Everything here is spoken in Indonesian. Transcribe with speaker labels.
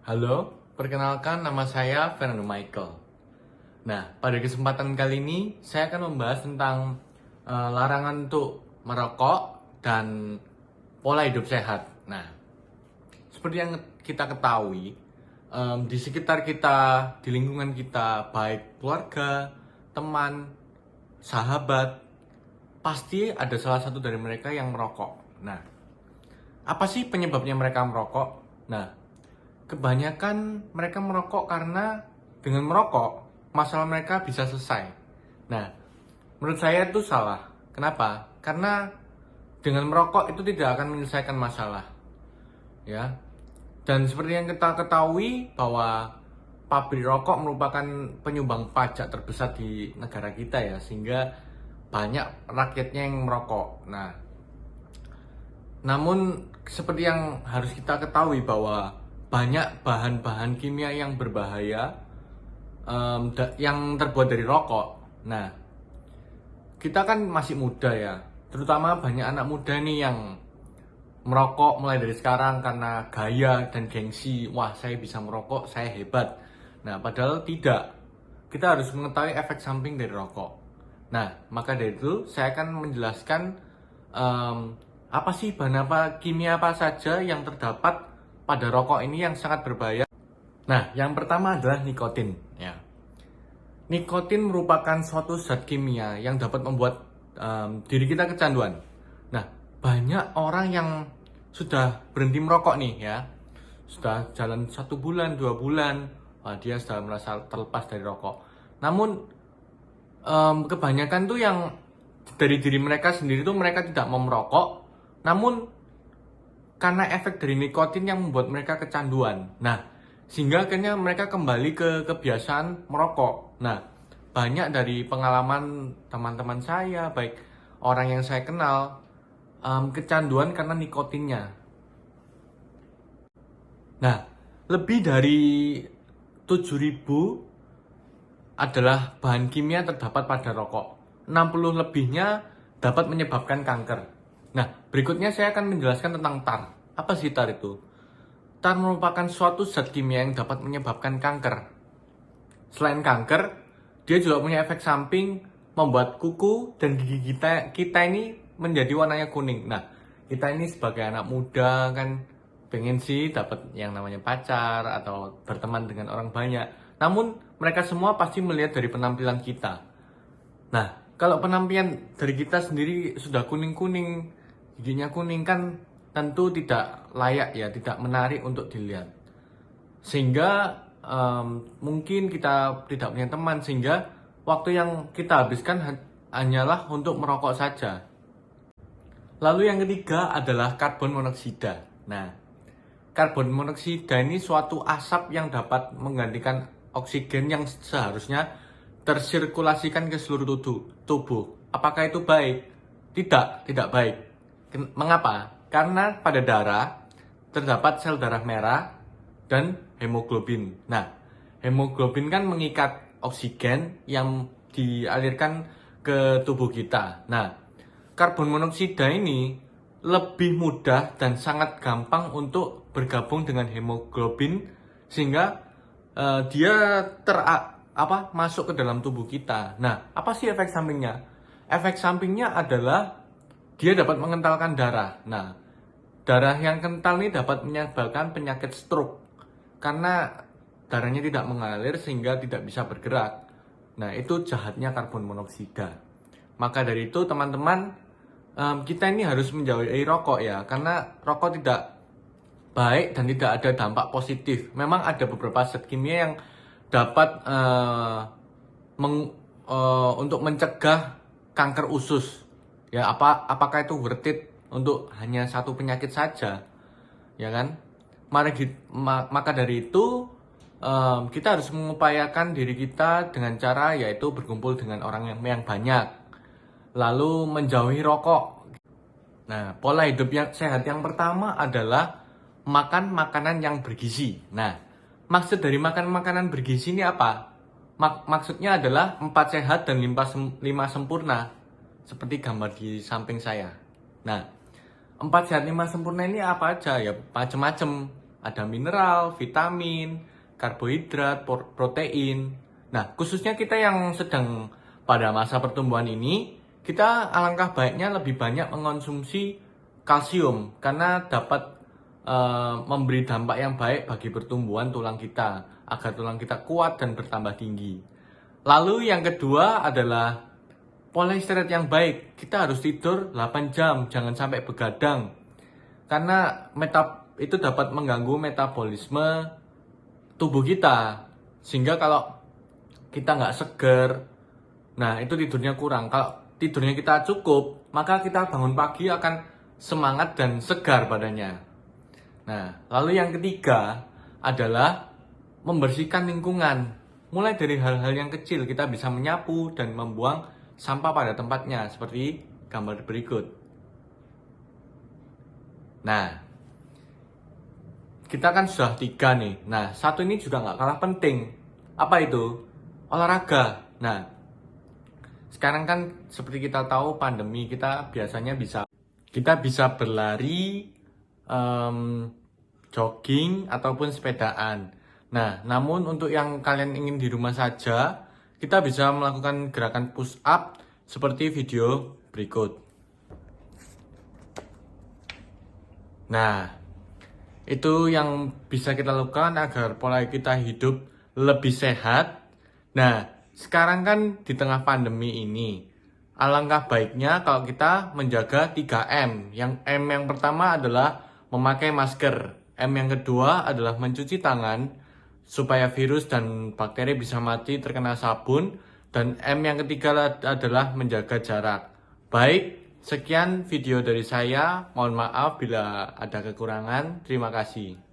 Speaker 1: Halo, perkenalkan nama saya Fernando Michael. Nah, pada kesempatan kali ini saya akan membahas tentang larangan untuk merokok dan pola hidup sehat. Nah, seperti yang kita ketahui, di sekitar kita, di lingkungan kita, baik keluarga, teman, sahabat, pasti ada salah satu dari mereka yang merokok. Nah, apa sih penyebabnya mereka merokok? Nah, kebanyakan mereka merokok karena dengan merokok masalah mereka bisa selesai. Nah, menurut saya itu salah. Kenapa? Karena dengan merokok itu tidak akan menyelesaikan masalah, ya. Dan seperti yang kita ketahui bahwa pabrik rokok merupakan penyumbang pajak terbesar di negara kita ya, sehingga banyak rakyatnya yang merokok. Nah, namun seperti yang harus kita ketahui bahwa banyak bahan-bahan kimia yang berbahaya yang terbuat dari rokok. Nah, kita kan masih muda ya, terutama banyak anak muda nih yang merokok mulai dari sekarang karena gaya dan gengsi. Wah, saya bisa merokok, saya hebat. Nah, padahal tidak. Kita harus mengetahui efek samping dari rokok. Nah, maka dari itu saya akan menjelaskan em, apa sih bahan apa kimia apa saja yang terdapat pada rokok ini yang sangat berbahaya. Nah, yang pertama adalah nikotin. Ya, nikotin merupakan suatu zat kimia yang dapat membuat diri kita kecanduan. Nah, banyak orang yang sudah berhenti merokok nih ya, sudah jalan 1 bulan, 2 bulan, wah, dia sudah merasa terlepas dari rokok. Namun kebanyakan tuh yang dari diri mereka sendiri tuh mereka tidak mau merokok, namun karena efek dari nikotin yang membuat mereka kecanduan. Nah, sehingga akhirnya mereka kembali ke kebiasaan merokok. Nah, banyak dari pengalaman teman-teman saya, baik orang yang saya kenal, kecanduan karena nikotinnya. Nah, lebih dari 7.000 adalah bahan kimia terdapat pada rokok. 60 lebihnya dapat menyebabkan kanker. Nah, berikutnya saya akan menjelaskan tentang tar. Apa sih tar itu? Tar merupakan suatu zat kimia yang dapat menyebabkan kanker. Selain kanker, dia juga punya efek samping membuat kuku dan gigi kita ini menjadi warnanya kuning. Nah, kita ini sebagai anak muda kan pengen sih dapat yang namanya pacar atau berteman dengan orang banyak. Namun mereka semua pasti melihat dari penampilan kita. Nah, kalau penampilan dari kita sendiri sudah kuning-kuning, giginya kuning kan tentu tidak layak ya, tidak menarik untuk dilihat. Sehingga mungkin kita tidak punya teman, sehingga waktu yang kita habiskan hanyalah untuk merokok saja. Lalu yang ketiga adalah karbon monoksida. Nah, karbon monoksida ini suatu asap yang dapat menggantikan oksigen yang seharusnya tersirkulasikan ke seluruh tubuh. Apakah itu baik? Tidak baik. Mengapa? Karena pada darah terdapat sel darah merah dan hemoglobin. Nah, hemoglobin kan mengikat oksigen yang dialirkan ke tubuh kita. Nah, karbon monoksida ini lebih mudah dan sangat gampang untuk bergabung dengan hemoglobin sehingga dia masuk ke dalam tubuh kita. Nah, apa sih efek sampingnya? Efek sampingnya adalah dia dapat mengentalkan darah. Nah, darah yang kental ini dapat menyebabkan penyakit stroke karena darahnya tidak mengalir sehingga tidak bisa bergerak. Nah, itu jahatnya karbon monoksida. Maka dari itu, teman-teman, kita ini harus menjauhi rokok ya, karena rokok tidak baik dan tidak ada dampak positif. Memang ada beberapa zat kimia yang dapat untuk mencegah kanker usus. Ya, apakah itu worth it untuk hanya satu penyakit saja? Ya kan? Maka dari itu kita harus mengupayakan diri kita dengan cara yaitu berkumpul dengan orang yang banyak, lalu menjauhi rokok. Nah, pola hidup yang sehat yang pertama adalah makan makanan yang bergizi. Nah, maksud dari makan makanan bergizi ini apa? Maksudnya adalah 4 sehat dan 5 sempurna, seperti gambar di samping saya. Nah, 4 sehat 5 sempurna ini apa aja ya? Macam-macam. ada mineral, vitamin, karbohidrat, protein. Nah, khususnya kita yang sedang pada masa pertumbuhan ini, kita alangkah baiknya lebih banyak mengonsumsi kalsium karena dapat memberi dampak yang baik bagi pertumbuhan tulang kita agar tulang kita kuat dan bertambah tinggi. Lalu yang kedua adalah pola istirahat yang baik. Kita harus tidur 8 jam, jangan sampai begadang. Karena itu dapat mengganggu metabolisme tubuh kita. Sehingga kalau kita nggak seger, nah itu tidurnya kurang. Kalau tidurnya kita cukup, maka kita bangun pagi akan semangat dan segar badannya. Nah, lalu yang ketiga adalah membersihkan lingkungan. Mulai dari hal-hal yang kecil, kita bisa menyapu dan membuang sampah pada tempatnya, seperti gambar berikut. Nah, kita kan sudah 3 nih. Nah, satu ini juga nggak kalah penting. Apa itu? Olahraga. Nah, sekarang kan seperti kita tahu pandemi, kita bisa berlari, jogging, ataupun sepedaan. Nah, namun untuk yang kalian ingin di rumah saja, kita bisa melakukan gerakan push up seperti video berikut. Nah, itu yang bisa kita lakukan agar pola kita hidup lebih sehat. Nah, sekarang kan di tengah pandemi ini, alangkah baiknya kalau kita menjaga 3M. Yang M yang pertama adalah memakai masker. M yang kedua adalah mencuci tangan supaya virus dan bakteri bisa mati terkena sabun. Dan M yang ketiga adalah menjaga jarak. Baik, sekian video dari saya. Mohon maaf bila ada kekurangan. Terima kasih.